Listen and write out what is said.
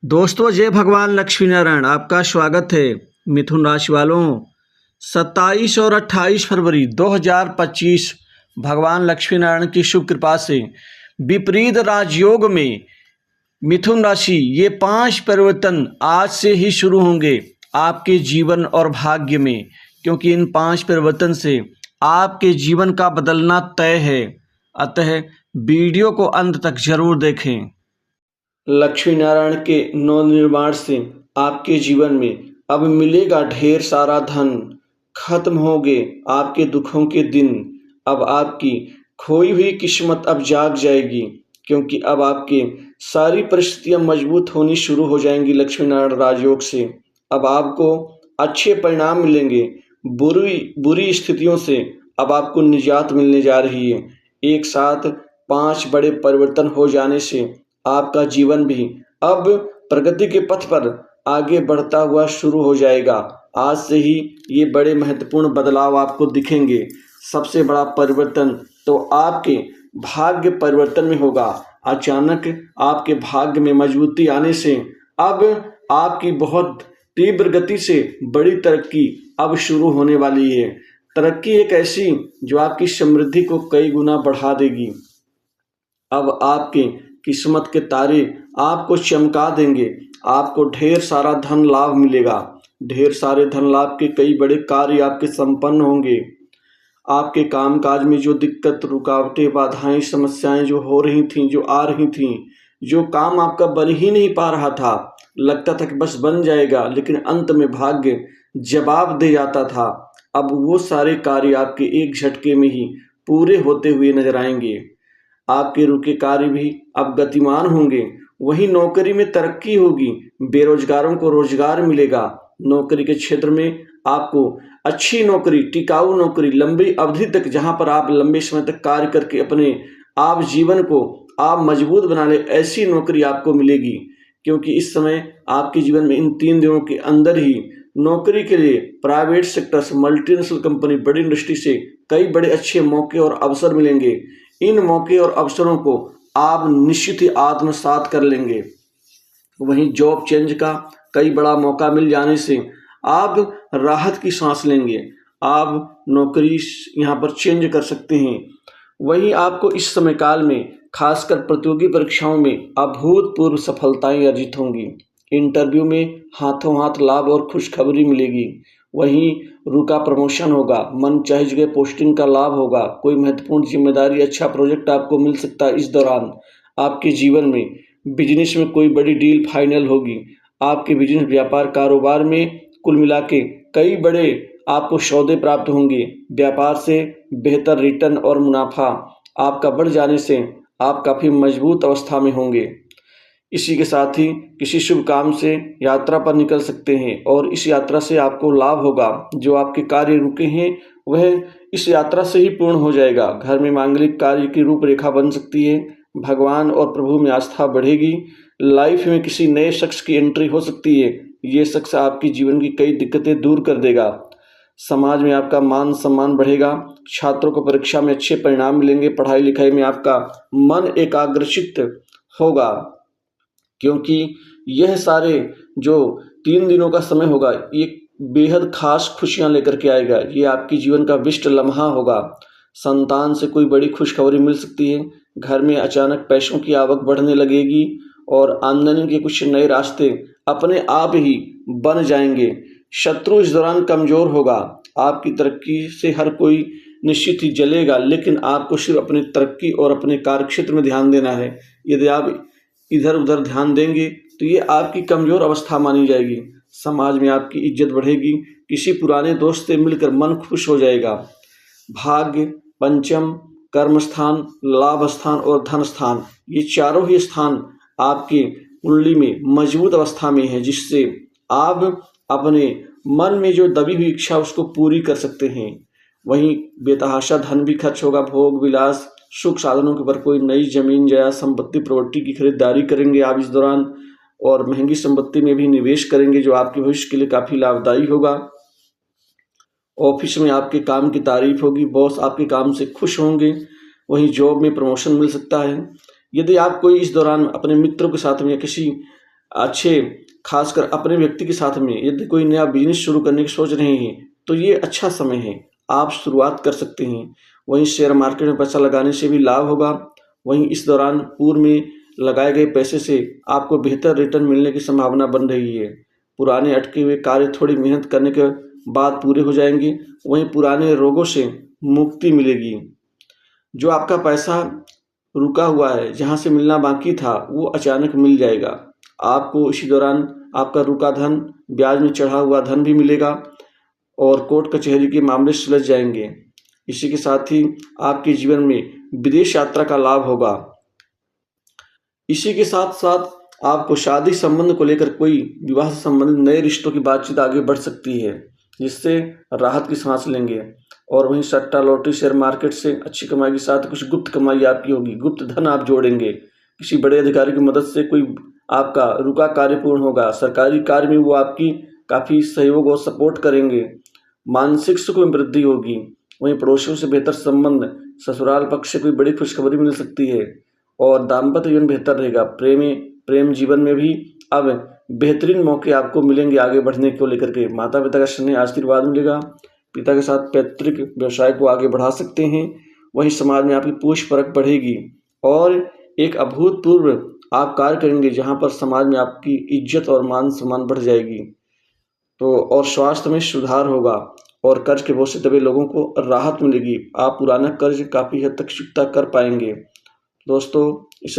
दोस्तों, जय भगवान लक्ष्मी नारायण। आपका स्वागत है। मिथुन राशि वालों, 27 और 28 फरवरी 2025 भगवान लक्ष्मी नारायण की शुभ कृपा से विपरीत राजयोग में मिथुन राशि, ये 5 परिवर्तन आज से ही शुरू होंगे आपके जीवन और भाग्य में, क्योंकि इन 5 परिवर्तन से आपके जीवन का बदलना तय है। अतः वीडियो को अंत तक जरूर देखें। लक्ष्मी नारायण के नवनिर्माण से आपके जीवन में अब मिलेगा ढेर सारा धन। खत्म होंगे आपके दुखों के दिन। अब आपकी खोई हुई किस्मत अब जाग जाएगी, क्योंकि अब आपके सारी परिस्थितियां मजबूत होनी शुरू हो जाएंगी लक्ष्मी नारायण राजयोग से। अब आपको अच्छे परिणाम मिलेंगे। बुरी स्थितियों से अब आपको निजात मिलने जा रही है। एक साथ 5 बड़े परिवर्तन हो जाने से आपका जीवन भी अब प्रगति के पथ पर आगे बढ़ता हुआ शुरू हो जाएगा। आज से ही ये बड़े महत्वपूर्ण बदलाव आपको दिखेंगे। सबसे बड़ा परिवर्तन तो आपके भाग्य परिवर्तन में होगा। अचानक आपके भाग्य में मजबूती आने से अब आपकी बहुत तीव्र गति से बड़ी तरक्की अब शुरू होने वाली है। तरक्की एक ऐसी जो आपकी समृद्धि को कई गुना बढ़ा देगी। अब आपके किस्मत के तारे आपको चमका देंगे। आपको ढेर सारा धन लाभ मिलेगा। ढेर सारे धन लाभ के कई बड़े कार्य आपके संपन्न होंगे। आपके कामकाज में जो दिक्कत, रुकावटें, बाधाएं, समस्याएं जो हो रही थीं, जो आ रही थीं, जो काम आपका बन ही नहीं पा रहा था, लगता था कि बस बन जाएगा, लेकिन अंत में भाग्य जवाब दे जाता था। अब वो सारे कार्य आपके एक झटके में ही पूरे होते हुए नजर आएंगे। आपके रुके कार्य भी अब गतिमान होंगे। वहीं नौकरी में तरक्की होगी। बेरोजगारों को रोजगार मिलेगा। नौकरी के क्षेत्र में आपको अच्छी नौकरी, टिकाऊ नौकरी, लंबी अवधि तक, जहां पर आप लंबे समय तक कार्य करके अपने आप जीवन को आप मजबूत बना ले, ऐसी नौकरी आपको मिलेगी। क्योंकि इस समय आपके जीवन में इन 3 दिनों के अंदर ही नौकरी के लिए प्राइवेट सेक्टर से, मल्टीनेशनल कंपनी, बड़ी इंडस्ट्री से कई बड़े अच्छे मौके और अवसर मिलेंगे। इन मौके और अवसरों को आप निश्चित ही आत्मसात कर लेंगे। वहीं जॉब चेंज का कई बड़ा मौका मिल जाने से आप राहत की सांस लेंगे। आप नौकरी यहाँ पर चेंज कर सकते हैं। वहीं आपको इस समय काल में खासकर प्रतियोगी परीक्षाओं में अभूतपूर्व सफलताएं अर्जित होंगी। इंटरव्यू में हाथों हाथ लाभ और खुशखबरी मिलेगी। वहीं रुका प्रमोशन होगा। मन चाहे जगह पोस्टिंग का लाभ होगा। कोई महत्वपूर्ण जिम्मेदारी, अच्छा प्रोजेक्ट आपको मिल सकता है। इस दौरान आपके जीवन में बिजनेस में कोई बड़ी डील फाइनल होगी। आपके बिजनेस, व्यापार, कारोबार में कुल मिला के कई बड़े आपको सौदे प्राप्त होंगे। व्यापार से बेहतर रिटर्न और मुनाफा आपका बढ़ जाने से आप काफ़ी मजबूत अवस्था में होंगे। इसी के साथ ही किसी शुभ काम से यात्रा पर निकल सकते हैं और इस यात्रा से आपको लाभ होगा। जो आपके कार्य रुके हैं वह इस यात्रा से ही पूर्ण हो जाएगा। घर में मांगलिक कार्य की रूपरेखा बन सकती है। भगवान और प्रभु में आस्था बढ़ेगी। लाइफ में किसी नए शख्स की एंट्री हो सकती है। ये शख्स आपकी जीवन की कई दिक्कतें दूर कर देगा। समाज में आपका मान सम्मान बढ़ेगा। छात्रों को परीक्षा में अच्छे परिणाम मिलेंगे। पढ़ाई लिखाई में आपका मन एकाग्रचित्त होगा, क्योंकि यह सारे जो 3 दिनों का समय होगा, ये बेहद खास खुशियां लेकर के आएगा। ये आपकी जीवन का विशिष्ट लम्हा होगा। संतान से कोई बड़ी खुशखबरी मिल सकती है। घर में अचानक पैसों की आवक बढ़ने लगेगी और आमदनी के कुछ नए रास्ते अपने आप ही बन जाएंगे। शत्रु इस दौरान कमजोर होगा। आपकी तरक्की से हर कोई निश्चित ही जलेगा, लेकिन आपको सिर्फ अपनी तरक्की और अपने कार्यक्षेत्र में ध्यान देना है। यदि आप इधर उधर ध्यान देंगे तो ये आपकी कमजोर अवस्था मानी जाएगी। समाज में आपकी इज्जत बढ़ेगी। किसी पुराने दोस्त से मिलकर मन खुश हो जाएगा। भाग्य, पंचम, कर्म स्थान, लाभ स्थान और धन स्थान, ये चारों ही स्थान आपकी कुंडली में मजबूत अवस्था में है, जिससे आप अपने मन में जो दबी हुई इच्छा उसको पूरी कर सकते हैं। वहीं बेतहाशा धन भी खर्च होगा। भोग विलास, सुख साधनों के ऊपर कोई नई जमीन, जायदाद, संपत्ति, प्रॉपर्टी की खरीदारी करेंगे आप इस दौरान, और महंगी संपत्ति में भी निवेश करेंगे, जो आपके भविष्य के लिए काफी लाभदायी होगा। ऑफिस में आपके काम की तारीफ होगी। बॉस आपके काम से खुश होंगे। वहीं जॉब में प्रमोशन मिल सकता है। यदि आप कोई इस दौरान अपने मित्रों के साथ में या किसी अच्छे, खासकर अपने व्यक्ति के साथ में यदि कोई नया बिजनेस शुरू करने की सोच रहे हैं तो ये अच्छा समय है, आप शुरुआत कर सकते हैं। वहीं शेयर मार्केट में पैसा लगाने से भी लाभ होगा। वहीं इस दौरान पूर्व में लगाए गए पैसे से आपको बेहतर रिटर्न मिलने की संभावना बन रही है। पुराने अटके हुए कार्य थोड़ी मेहनत करने के बाद पूरे हो जाएंगे। वहीं पुराने रोगों से मुक्ति मिलेगी। जो आपका पैसा रुका हुआ है, जहाँ से मिलना बाकी था, वो अचानक मिल जाएगा। आपको इसी दौरान आपका रुका धन, ब्याज में चढ़ा हुआ धन भी मिलेगा और कोर्ट कचहरी के मामले सुलझ जाएंगे। इसी के साथ ही आपके जीवन में विदेश यात्रा का लाभ होगा। इसी के साथ साथ आपको शादी संबंध को लेकर कोई विवाह से संबंधित नए रिश्तों की बातचीत आगे बढ़ सकती है, जिससे राहत की सांस लेंगे। और वहीं सट्टा, लॉटरी, शेयर मार्केट से अच्छी कमाई के साथ कुछ गुप्त कमाई आपकी होगी। गुप्त धन आप जोड़ेंगे। किसी बड़े अधिकारी की मदद से कोई आपका रुका कार्य पूर्ण होगा। सरकारी कार्य में वो आपकी काफ़ी सहयोग और सपोर्ट करेंगे। मानसिक सुख में वृद्धि होगी। वहीं पड़ोसियों से बेहतर संबंध, ससुराल पक्ष से कोई बड़ी खुशखबरी मिल सकती है और दाम्पत्य जीवन बेहतर रहेगा। प्रेम जीवन में भी अब बेहतरीन मौके आपको मिलेंगे आगे बढ़ने को लेकर के। माता पिता का स्नेह, आशीर्वाद मिलेगा। पिता के साथ पैतृक व्यवसाय को आगे बढ़ा सकते हैं। वहीं समाज में आपकी पूछ परख बढ़ेगी और एक अभूतपूर्व आप कार्य करेंगे, जहां पर समाज में आपकी इज्जत और मान सम्मान बढ़ जाएगी। तो और स्वास्थ्य में सुधार होगा और कर्ज के बोझ से दबे लोगों को राहत मिलेगी। आप पुराना कर्ज काफ़ी हद तक चुकता कर पाएंगे। दोस्तों, इस